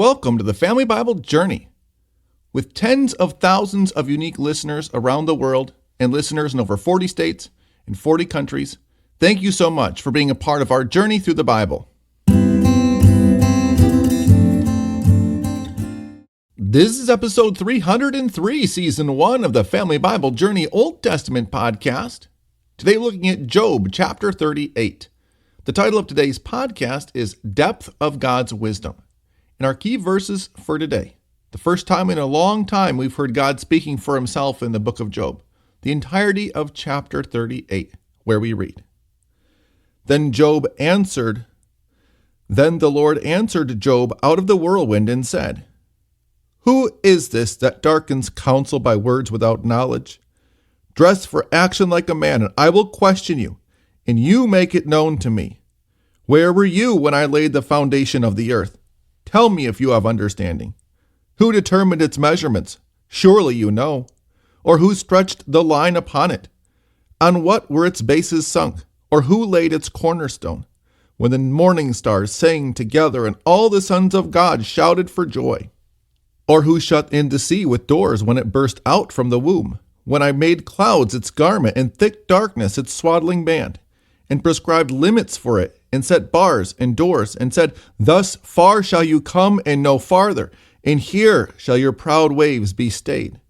Welcome to the Family Bible Journey. With tens of thousands of unique listeners around the world and listeners in over 40 states and 40 countries, thank you so much for being a part of our journey through the Bible. This is episode 303, season 1 of the Family Bible Journey Old Testament podcast. Today looking at Job chapter 38. The title of today's podcast is Depth of God's Wisdom. And our key verses for today. The first time in a long time we've heard God speaking for himself in the book of Job. The entirety of chapter 38, where we read. Then the Lord answered Job out of the whirlwind and said, Who is this that darkens counsel by words without knowledge? Dress for action like a man, and I will question you, and you make it known to me. Where were you when I laid the foundation of the earth? Tell me if you have understanding. Who determined its measurements? Surely you know. Or who stretched the line upon it? On what were its bases sunk? Or who laid its cornerstone? When the morning stars sang together and all the sons of God shouted for joy. Or who shut in the sea with doors when it burst out from the womb? When I made clouds its garment and thick darkness its swaddling band, and prescribed limits for it, and set bars and doors, and said, Thus far shall you come and no farther, and here shall your proud waves be stayed.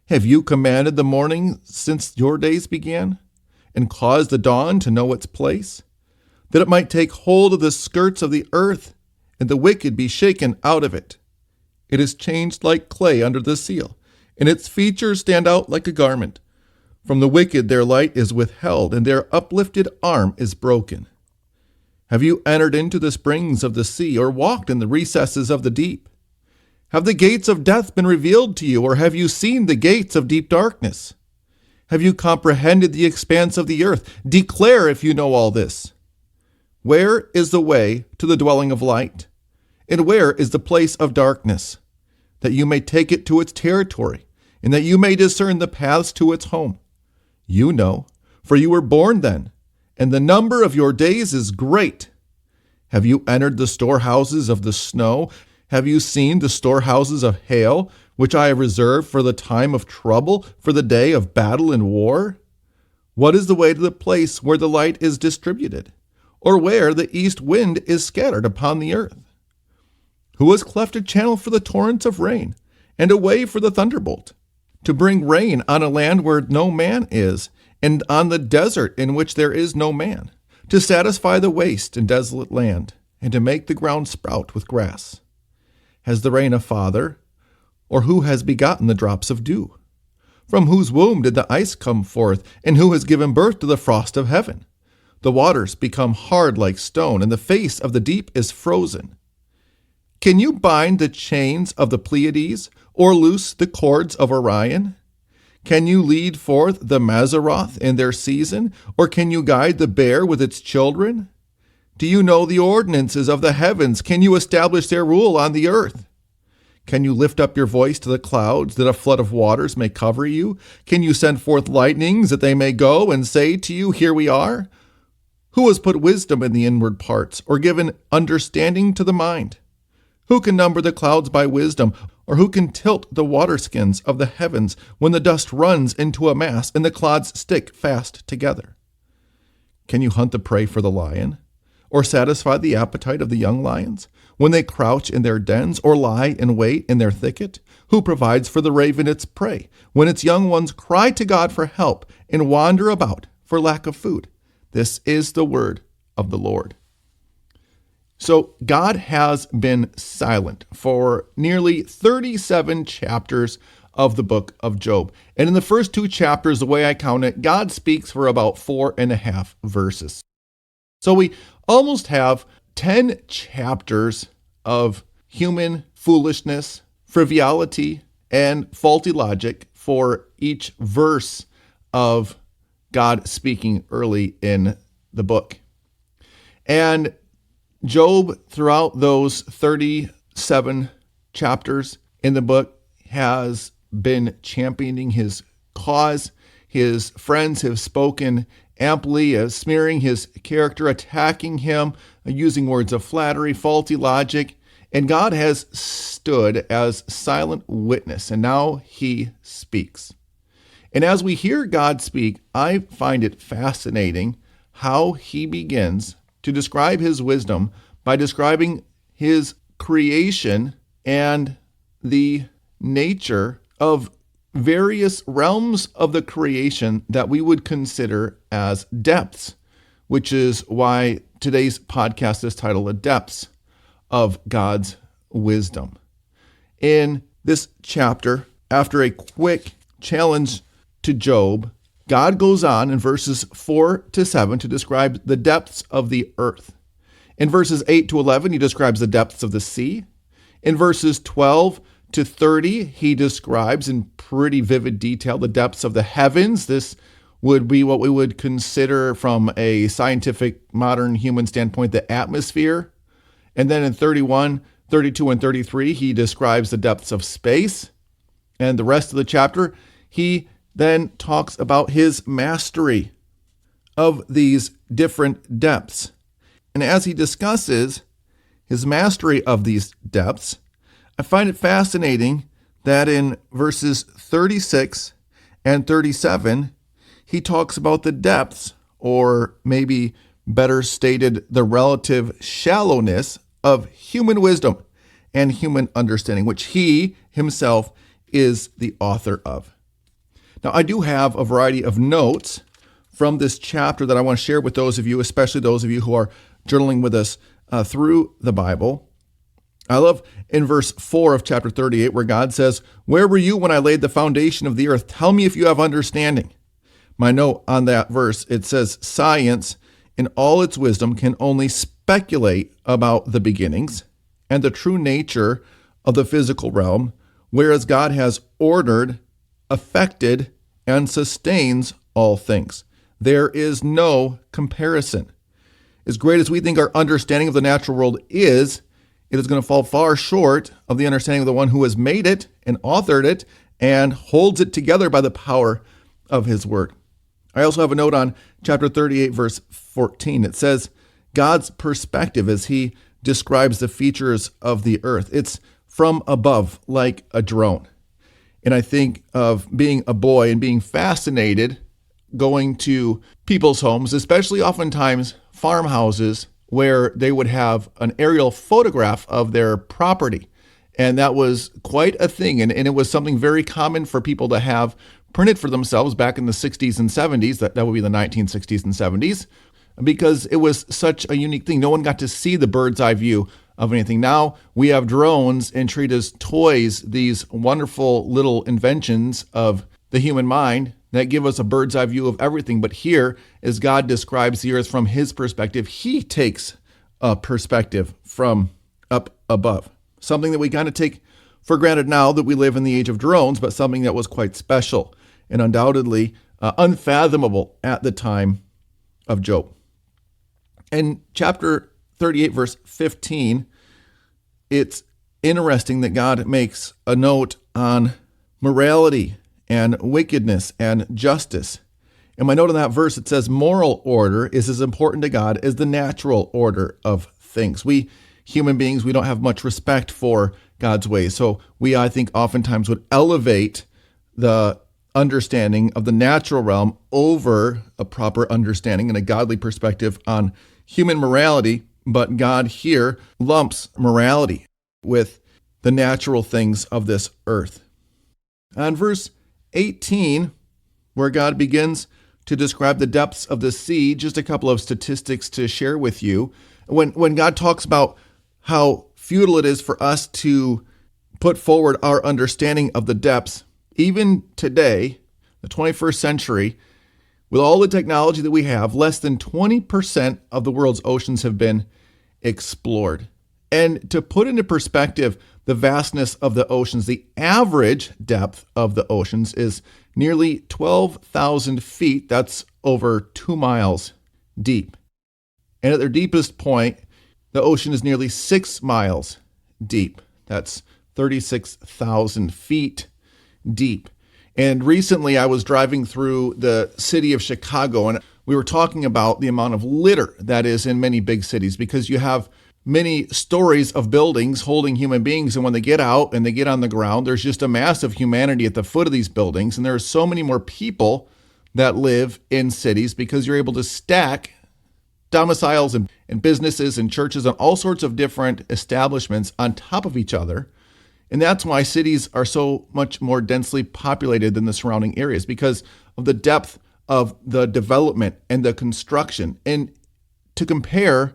Have you commanded the morning since your days began, and caused the dawn to know its place, that it might take hold of the skirts of the earth, and the wicked be shaken out of it? It is changed like clay under the seal, and its features stand out like a garment. From the wicked their light is withheld, and their uplifted arm is broken. Have you entered into the springs of the sea, or walked in the recesses of the deep? Have the gates of death been revealed to you, or have you seen the gates of deep darkness? Have you comprehended the expanse of the earth? Declare if you know all this. Where is the way to the dwelling of light? And where is the place of darkness? That you may take it to its territory, and that you may discern the paths to its home. You know, for you were born then, and the number of your days is great. Have you entered the storehouses of the snow? Have you seen the storehouses of hail, which I have reserved for the time of trouble, for the day of battle and war? What is the way to the place where the light is distributed, or where the east wind is scattered upon the earth? Who has cleft a channel for the torrents of rain, and a way for the thunderbolt, to bring rain on a land where no man is, and on the desert in which there is no man, to satisfy the waste and desolate land, and to make the ground sprout with grass? Has the rain a father, or who has begotten the drops of dew? From whose womb did the ice come forth, and who has given birth to the frost of heaven? The waters become hard like stone, and the face of the deep is frozen. Can you bind the chains of the Pleiades, or loose the cords of Orion? Can you lead forth the Mazzaroth in their season, or can you guide the bear with its children? Do you know the ordinances of the heavens? Can you establish their rule on the earth? Can you lift up your voice to the clouds, that a flood of waters may cover you? Can you send forth lightnings, that they may go and say to you, Here we are? Who has put wisdom in the inward parts, or given understanding to the mind? Who can number the clouds by wisdom, or who can tilt the waterskins of the heavens when the dust runs into a mass and the clods stick fast together? Can you hunt the prey for the lion, or satisfy the appetite of the young lions when they crouch in their dens or lie in wait in their thicket? Who provides for the raven its prey when its young ones cry to God for help and wander about for lack of food? This is the word of the Lord. So God has been silent for nearly 37 chapters of the book of Job. And in the first 2 chapters, the way I count it, God speaks for about 4.5 verses. So we almost have 10 chapters of human foolishness, frivolity, and faulty logic for each verse of God speaking early in the book. And Job, throughout those 37 chapters in the book, has been championing his cause. His friends have spoken amply, smearing his character, attacking him, using words of flattery, faulty logic. And God has stood as silent witness, and now he speaks. And as we hear God speak, I find it fascinating how he begins to describe his wisdom by describing his creation and the nature of various realms of the creation that we would consider as depths, which is why today's podcast is titled The Depths of God's Wisdom. In this chapter, after a quick challenge to Job, God goes on in verses 4-7 to describe the depths of the earth. In verses 8-11, he describes the depths of the sea. In verses 12-30, he describes in pretty vivid detail the depths of the heavens. This would be what we would consider from a scientific, modern human standpoint, the atmosphere. And then in 31, 32, and 33, he describes the depths of space. And the rest of the chapter, he then talks about his mastery of these different depths. And as he discusses his mastery of these depths, I find it fascinating that in verses 36 and 37, he talks about the depths, or maybe better stated, the relative shallowness of human wisdom and human understanding, which he himself is the author of. Now, I do have a variety of notes from this chapter that I want to share with those of you, especially those of you who are journaling with us through the Bible. I love in verse 4 of chapter 38 where God says, "Where were you when I laid the foundation of the earth? Tell me if you have understanding." My note on that verse, it says, "Science in all its wisdom can only speculate about the beginnings and the true nature of the physical realm, whereas God has ordered, affected, and sustains all things. There is no comparison." As great as we think our understanding of the natural world is, it is going to fall far short of the understanding of the one who has made it and authored it and holds it together by the power of his word. I also have a note on chapter 38, verse 14. It says, God's perspective as he describes the features of the earth. It's from above, like a drone. And I think of being a boy and being fascinated going to people's homes, especially oftentimes farmhouses, where they would have an aerial photograph of their property. And that was quite a thing. And it was something very common for people to have printed for themselves back in the 60s and 70s. That would be the 1960s and 70s, because it was such a unique thing. No one got to see the bird's eye view of anything. Now we have drones and treat as toys these wonderful little inventions of the human mind that give us a bird's eye view of everything. But here, as God describes the earth from his perspective, he takes a perspective from up above. Something that we kind of take for granted now that we live in the age of drones, but something that was quite special and undoubtedly unfathomable at the time of Job. In chapter 38, verse 15, it's interesting that God makes a note on morality and wickedness and justice. In my note on that verse, it says moral order is as important to God as the natural order of things. We human beings, we don't have much respect for God's ways. So we, I think, oftentimes would elevate the understanding of the natural realm over a proper understanding and a godly perspective on human morality. But God here lumps morality with the natural things of this earth. On verse 18, where God begins to describe the depths of the sea, just a couple of statistics to share with you. When God talks about how futile it is for us to put forward our understanding of the depths, even today, the 21st century, with all the technology that we have, less than 20% of the world's oceans have been explored. And to put into perspective the vastness of the oceans, the average depth of the oceans is nearly 12,000 feet. That's over 2 miles deep. And at their deepest point, the ocean is nearly 6 miles deep. That's 36,000 feet deep. And recently I was driving through the city of Chicago, and we were talking about the amount of litter that is in many big cities, because you have many stories of buildings holding human beings, and when they get out and they get on the ground, there's just a mass of humanity at the foot of these buildings, and there are so many more people that live in cities because you're able to stack domiciles and businesses and churches and all sorts of different establishments on top of each other. And that's why cities are so much more densely populated than the surrounding areas, because of the depth of the development and the construction. And to compare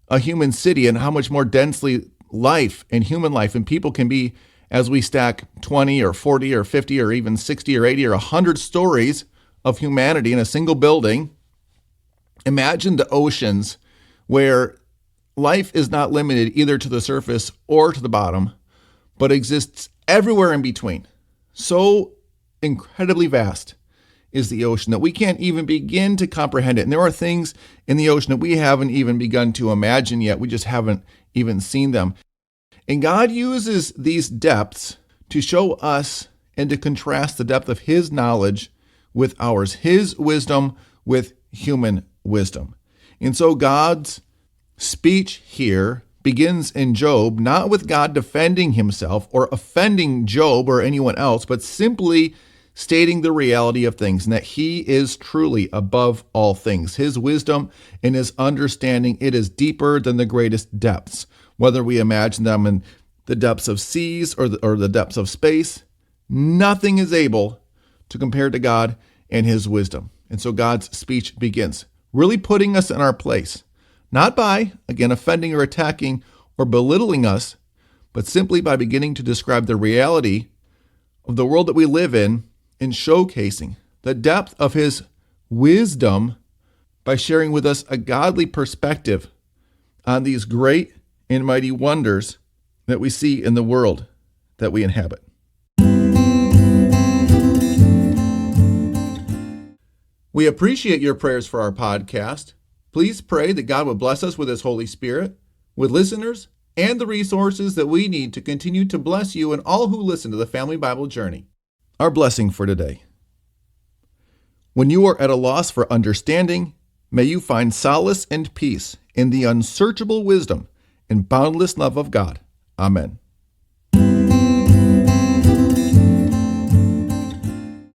a human city and how much more densely life and human life and people can be as we stack 20 or 40 or 50 or even 60 or 80 or 100 stories of humanity in a single building. Imagine the oceans where life is not limited either to the surface or to the bottom, but exists everywhere in between. So incredibly vast is the ocean that we can't even begin to comprehend it. And there are things in the ocean that we haven't even begun to imagine yet. We just haven't even seen them. And God uses these depths to show us and to contrast the depth of his knowledge with ours, his wisdom with human wisdom. And so God's speech here begins in Job, not with God defending himself or offending Job or anyone else, but simply stating the reality of things and that he is truly above all things. His wisdom and his understanding, it is deeper than the greatest depths, whether we imagine them in the depths of seas or the depths of space. Nothing is able to compare to God and his wisdom. And so God's speech begins, really putting us in our place, not by, again, offending or attacking or belittling us, but simply by beginning to describe the reality of the world that we live in and showcasing the depth of his wisdom by sharing with us a godly perspective on these great and mighty wonders that we see in the world that we inhabit. We appreciate your prayers for our podcast. Please pray that God would bless us with his Holy Spirit, with listeners, and the resources that we need to continue to bless you and all who listen to the Family Bible Journey. Our blessing for today. When you are at a loss for understanding, may you find solace and peace in the unsearchable wisdom and boundless love of God. Amen.